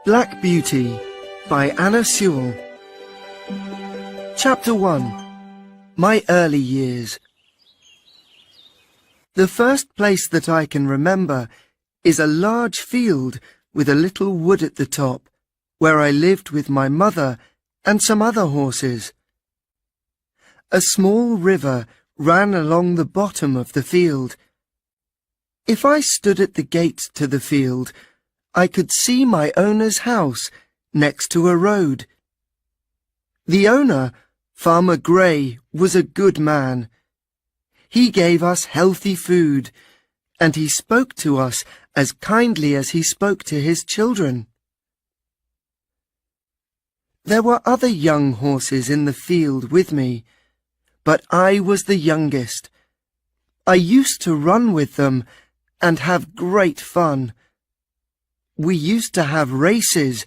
Black Beauty by Anna Sewell. Chapter 1. My Early Years. The first place that I can remember is a large field with a little wood at the top, where I lived with my mother and some other horses. A small river ran along the bottom of the field. If I stood at the gate to the field, I could see my owner's house next to a road. The owner, Farmer Gray, was a good man. He gave us healthy food, and he spoke to us as kindly as he spoke to his children. There were other young horses in the field with me, but I was the youngest. I used to run with them and have great fun. We used to have races,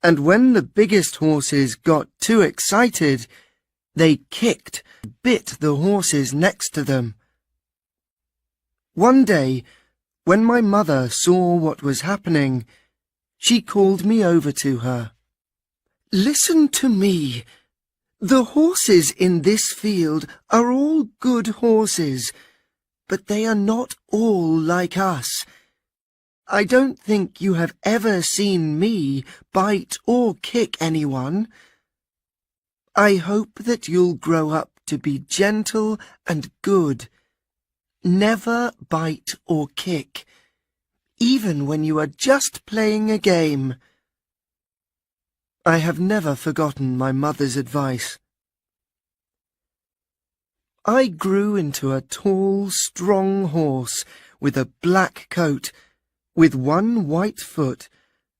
and when the biggest horses got too excited, they kicked, bit the horses next to them. One day, when my mother saw what was happening, she called me over to her. "Listen to me. The horses in this field are all good horses, but they are not all like us. I don't think you have ever seen me bite or kick anyone. I hope that you'll grow up to be gentle and good. Never bite or kick, even when you are just playing a game." I have never forgotten my mother's advice. I grew into a tall, strong horse with a black coat, with one white foot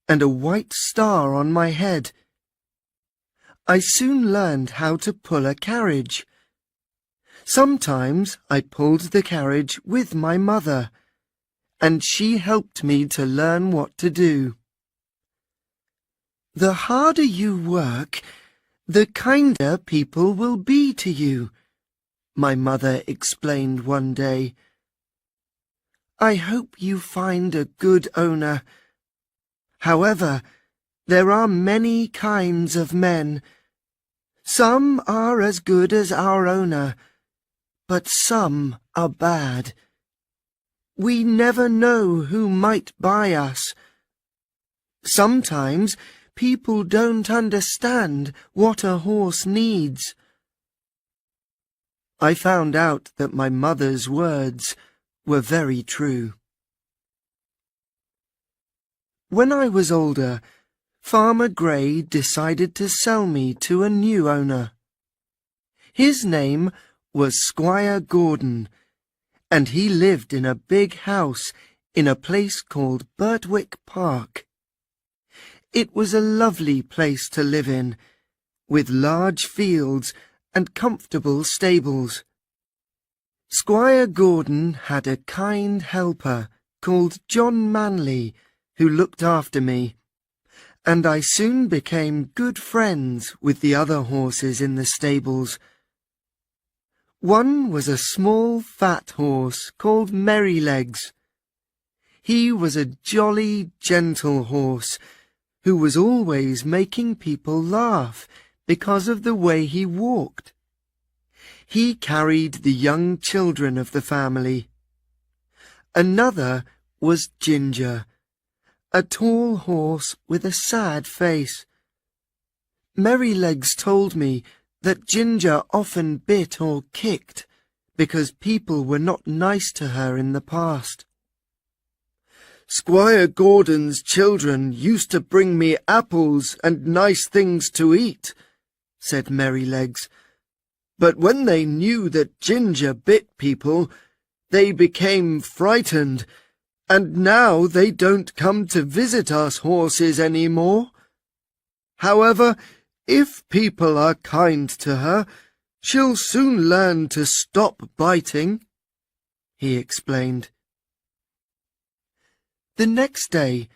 and a white star on my head. I soon learned how to pull a carriage. Sometimes I pulled the carriage with my mother, and she helped me to learn what to do. "The harder you work, the kinder people will be to you," my mother explained one day. "I hope you find a good owner. However, there are many kinds of men. Some are as good as our owner, but some are bad. We never know who might buy us. Sometimes people don't understand what a horse needs." I found out that my mother's words were very true. When I was older, Farmer Gray decided to sell me to a new owner. His name was Squire Gordon, and he lived in a big house in a place called Birtwick Park. It was a lovely place to live in, with large fields and comfortable stables. Squire Gordon had a kind helper called John Manley, who looked after me, and I soon became good friends with the other horses in the stables. One was a small fat horse called Merrylegs. He was a jolly, gentle horse, who was always making people laugh because of the way he walked. He carried the young children of the family. Another was Ginger, a tall horse with a sad face. Merrylegs told me that Ginger often bit or kicked because people were not nice to her in the past. "Squire Gordon's children used to bring me apples and nice things to eat," said Merrylegs, But when they knew that Ginger bit people, they became frightened, and now they don't come to visit us horses any more. However, if people are kind to her, she'll soon learn to stop biting," he explained. The next day,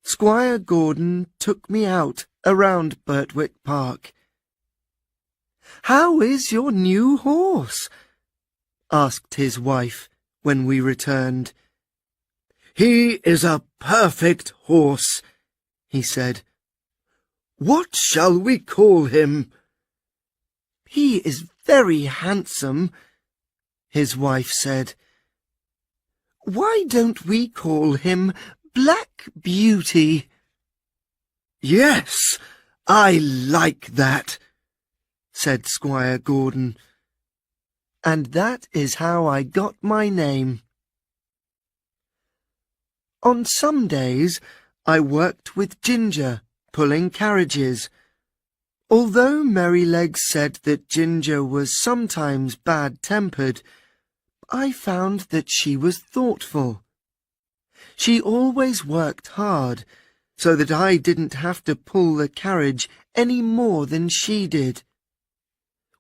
Squire Gordon took me out around Birtwick Park. "How is your new horse?" asked his wife when we returned. "He is a perfect horse," he said. "What shall we call him?" "He is very handsome," his wife said. "Why don't we call him Black Beauty?" "Yes, I like that," said Squire Gordon. And that is how I got my name. On some days I worked with Ginger, pulling carriages. Although Merrylegs said that Ginger was sometimes bad-tempered, I found that she was thoughtful. She always worked hard, so that I didn't have to pull the carriage any more than she did.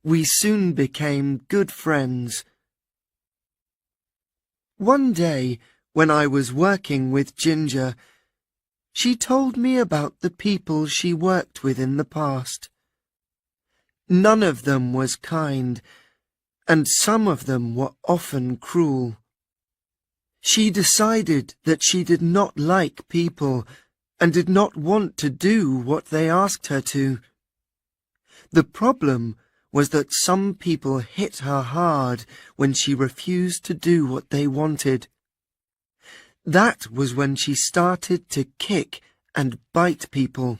We soon became good friends. One day, when I was working with Ginger, she told me about the people she worked with in the past. None of them was kind, and some of them were often cruel. She decided that she did not like people and did not want to do what they asked her to. The problem was that some people hit her hard when she refused to do what they wanted. That was when she started to kick and bite people.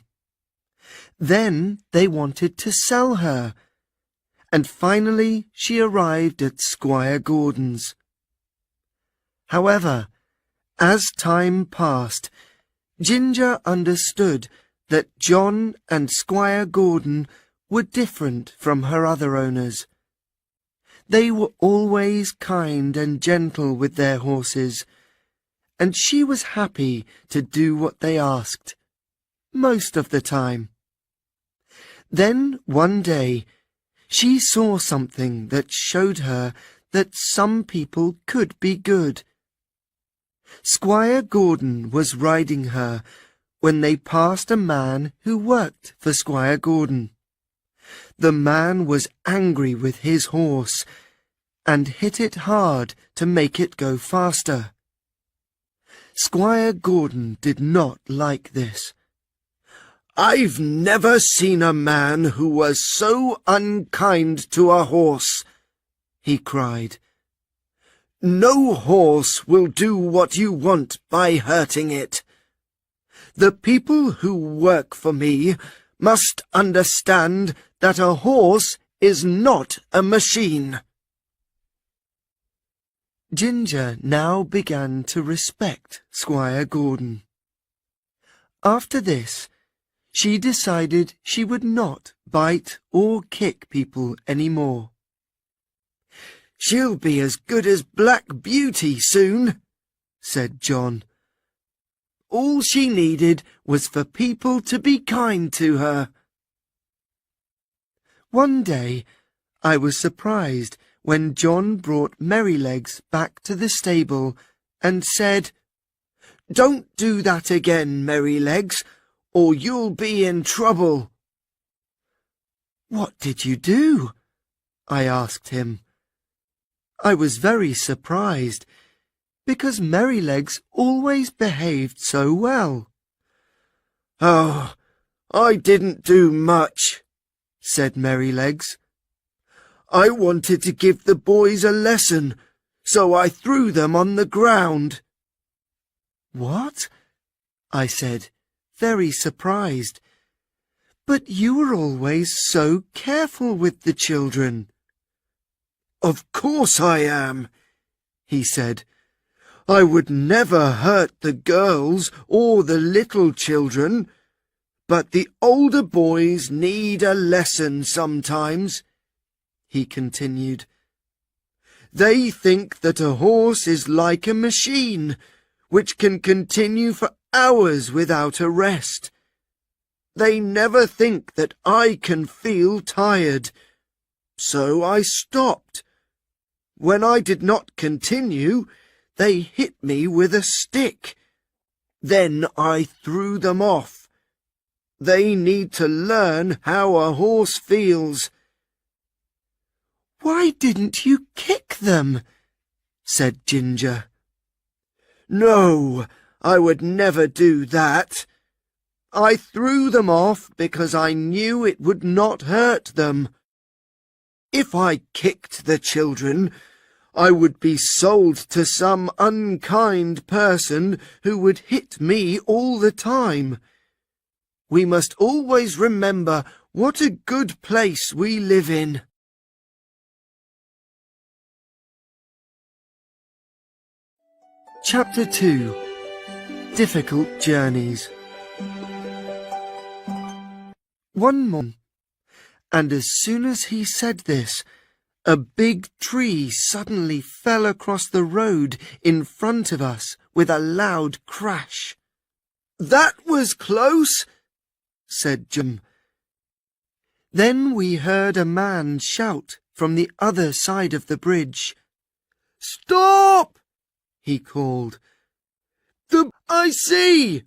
Then they wanted to sell her, and finally she arrived at Squire Gordon's. However, as time passed, Ginger understood that John and Squire Gordon were different from her other owners. They were always kind and gentle with their horses, and she was happy to do what they asked, most of the time. Then one day, she saw something that showed her that some people could be good. Squire Gordon was riding her when they passed a man who worked for Squire Gordon. The man was angry with his horse and hit it hard to make it go faster. Squire Gordon did not like this. "I've never seen a man who was so unkind to a horse," he cried. "No horse will do what you want by hurting it. The people who work for me must understand that a horse is not a machine." Ginger now began to respect Squire Gordon. After this, she decided she would not bite or kick people any more. "She'll be as good as Black Beauty soon," said John. "All she needed was for people to be kind to her." One day, I was surprised when John brought Merrylegs back to the stable and said, "Don't do that again, Merrylegs, or you'll be in trouble." "What did you do?" I asked him. I was very surprised, because Merrylegs always behaved so well. "Oh, I didn't do much," said Merrylegs. "I wanted to give the boys a lesson, so I threw them on the ground." "What?" I said, very surprised. "But you were always so careful with the children." "Of course I am," he said. "I would never hurt the girls or the little children, but the older boys need a lesson sometimes. he continued. They think that a horse is like a machine, which can continue for hours without a rest. They never think that I can feel tired. So I stopped. When I did not continue, they hit me with a stick. Then I threw them off. They need to learn how a horse feels. Why didn't you kick them? Said Ginger. No, I would never do that. I threw them off because I knew it would not hurt them. If I kicked the children, I would be sold to some unkind person who would hit me all the time. We must always remember what a good place we live in. Chapter 2. Difficult Journeys. One morning, and as soon as he said this, a big tree suddenly fell across the road in front of us with a loud crash. That was close, said Jim. Then we heard a man shout from the other side of the bridge. Stop! He called. I see,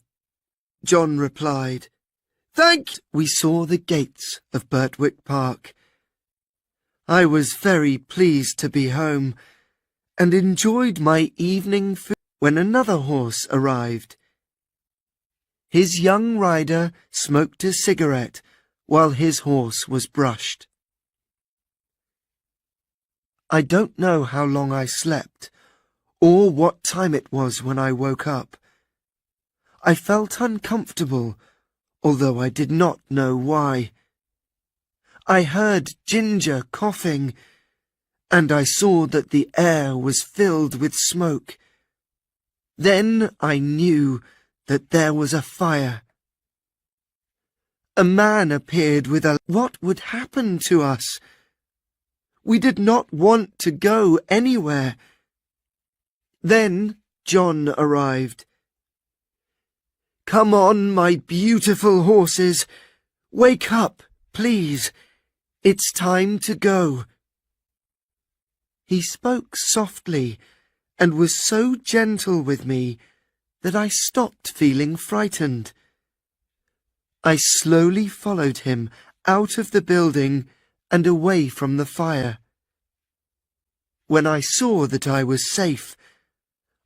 John replied. We saw the gates of Birtwick Park. I was very pleased to be home and enjoyed my evening food when another horse arrived. His young rider smoked a cigarette while his horse was brushed. I don't know how long I slept or what time it was when I woke up. I felt uncomfortable, although I did not know why. I heard Ginger coughing, and I saw that the air was filled with smoke. Then I knew that there was a fire. A man appeared with a... What would happen to us? We did not want to go anywhere. Then John arrived. Come on, my beautiful horses. Wake up, please. It's time to go. He spoke softly and was so gentle with me that I stopped feeling frightened. I slowly followed him out of the building and away from the fire. When I saw that I was safe,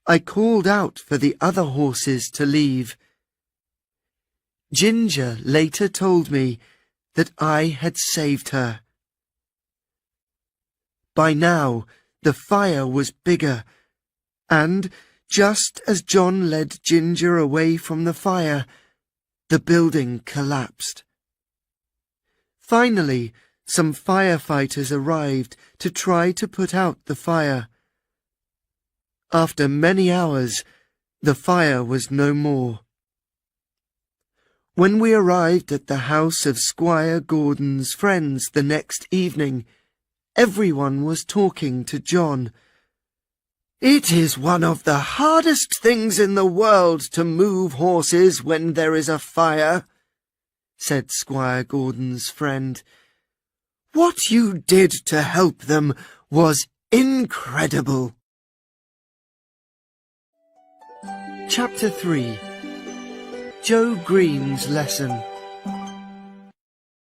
I called out for the other horses to leave. Ginger later told me that I had saved her. By now, the fire was bigger, and just as John led Ginger away from the fire, the building collapsed. Finally, some firefighters arrived to try to put out the fire. After many hours, the fire was no more. When we arrived at the house of Squire Gordon's friends the next evening, everyone was talking to John. It is one of the hardest things in the world to move horses when there is a fire, said Squire Gordon's friend. What you did to help them was incredible. Chapter 3. Joe Green's Lesson.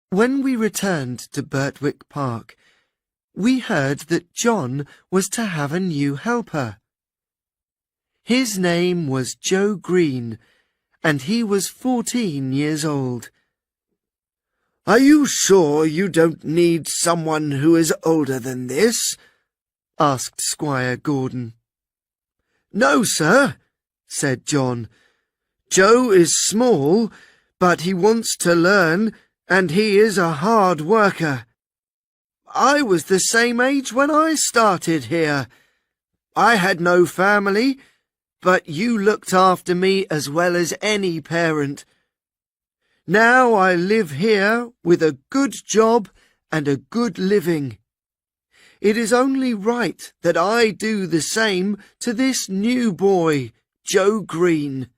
When we returned to Birtwick Park, we heard that John was to have a new helper. His name was Joe Green, and he was 14 years old. Are you sure you don't need someone who is older than this? Asked Squire Gordon. No, sir, said John. Joe is small, but he wants to learn, and he is a hard worker. I was the same age when I started here. I had no family, but you looked after me as well as any parent. Now I live here with a good job and a good living. It is only right that I do the same to this new boy, Joe Green."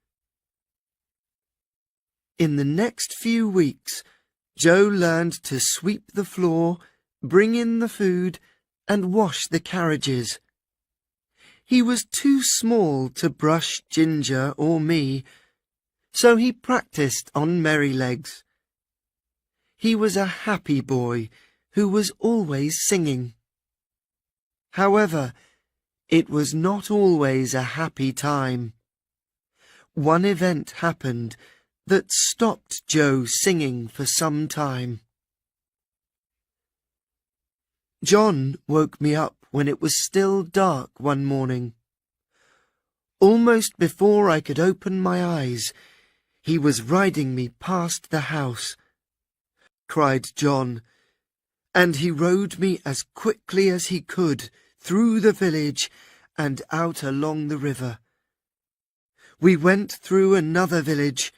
In the next few weeks, Joe learned to sweep the floor, bring in the food, and wash the carriages. He was too small to brush Ginger or me, so he practiced on Merrylegs. He was a happy boy who was always singing. However, it was not always a happy time. One event happened that stopped Joe singing for some time. John woke me up when it was still dark one morning. Almost before I could open my eyes, he was riding me past the house. Cried John, and he rode me as quickly as he could through the village and out along the river. We went through another village,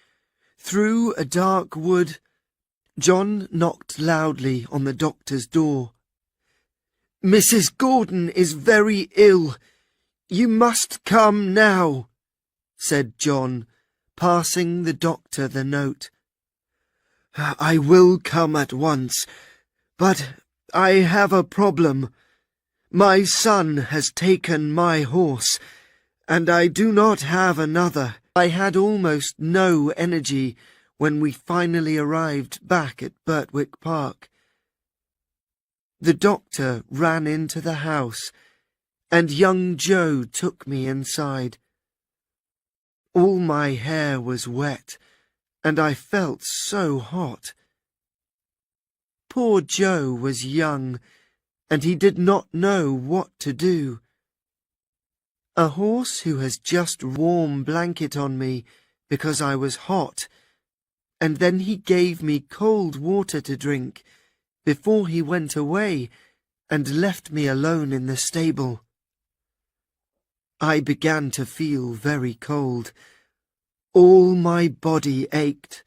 through a dark wood. John knocked loudly on the doctor's door. "Mrs. Gordon is very ill. You must come now," said John, passing the doctor the note. "I will come at once, but I have a problem. My son has taken my horse, and I do not have another." I had almost no energy when we finally arrived back at Birtwick Park. The doctor ran into the house, and young Joe took me inside. All my hair was wet, and I felt so hot. Poor Joe was young, and he did not know what to do. A horse who has just warm blanket on me because I was hot, and then he gave me cold water to drink before he went away and left me alone in the stable. I began to feel very cold. All my body ached.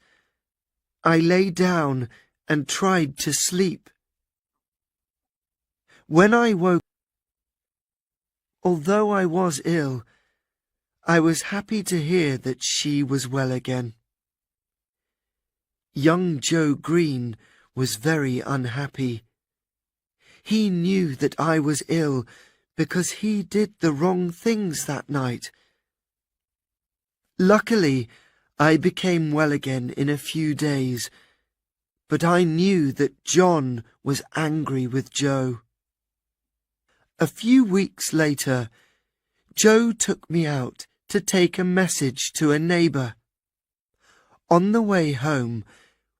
I lay down and tried to sleep. When I woke, although I was ill, I was happy to hear that she was well again. Young Joe Green was very unhappy. He knew that I was ill because he did the wrong things that night. Luckily, I became well again in a few days, but I knew that John was angry with Joe. A few weeks later, Joe took me out to take a message to a neighbour. On the way home,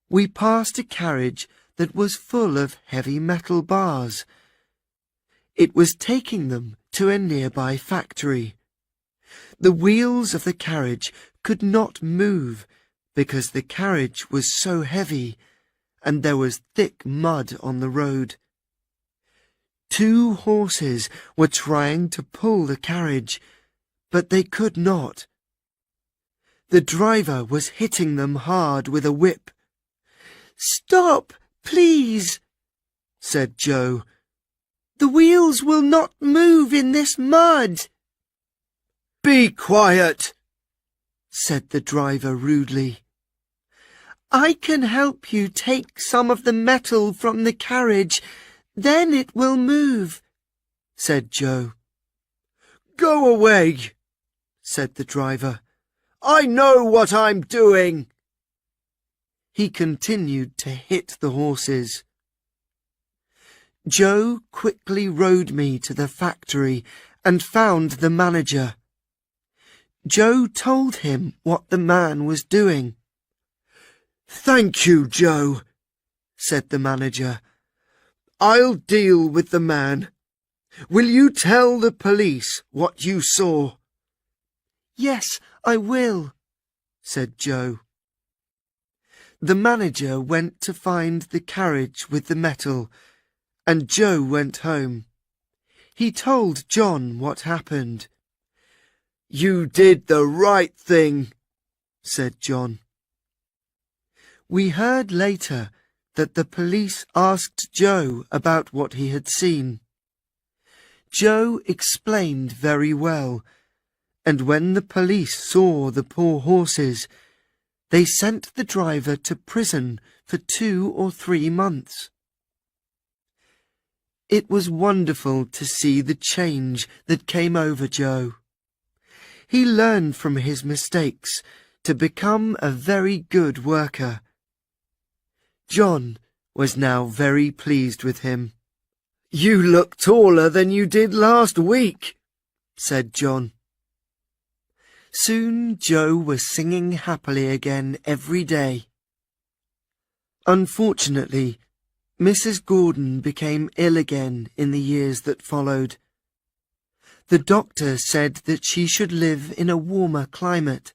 we passed a carriage that was full of heavy metal bars. It was taking them to a nearby factory. The wheels of the carriage could not move because the carriage was so heavy and there was thick mud on the road. 2 horses were trying to pull the carriage, but they could not. The driver was hitting them hard with a whip. "Stop, please," said Joe. "The wheels will not move in this mud." "Be quiet," said the driver rudely. "I can help you take some of the metal from the carriage. Then it will move," said Joe. "Go away," said the driver. "I know what I'm doing." He continued to hit the horses. Joe quickly rode me to the factory and found the manager. Joe told him what the man was doing. "Thank you, Joe," said the manager. "I'll deal with the man. Will you tell the police what you saw?" "Yes, I will," said Joe. The manager went to find the carriage with the metal, and Joe went home. He told John what happened. "You did the right thing," said John. We heard later that the police asked Joe about what he had seen. Joe explained very well, and when the police saw the poor horses, they sent the driver to prison for 2 or 3 months. It was wonderful to see the change that came over Joe. He learned from his mistakes to become a very good worker. John was now very pleased with him. "You look taller than you did last week," said John. Soon Joe was singing happily again every day. Unfortunately, Mrs. Gordon became ill again in the years that followed. The doctor said that she should live in a warmer climate.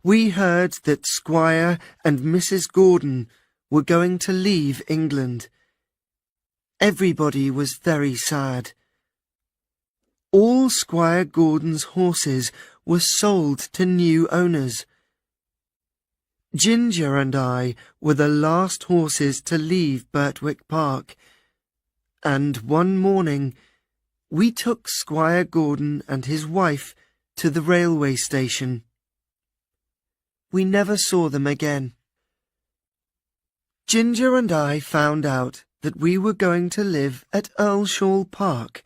We heard that Squire and Mrs. Gordon were going to leave England. Everybody was very sad. All Squire Gordon's horses were sold to new owners. Ginger and I were the last horses to leave Birtwick Park, and one morning we took Squire Gordon and his wife to the railway station. We never saw them again. Ginger and I found out that we were going to live at Earlshall Park,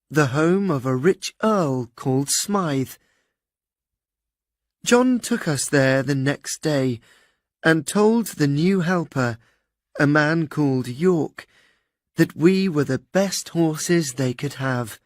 the home of a rich earl called Smythe. John took us there the next day and told the new helper, a man called York, that we were the best horses they could have.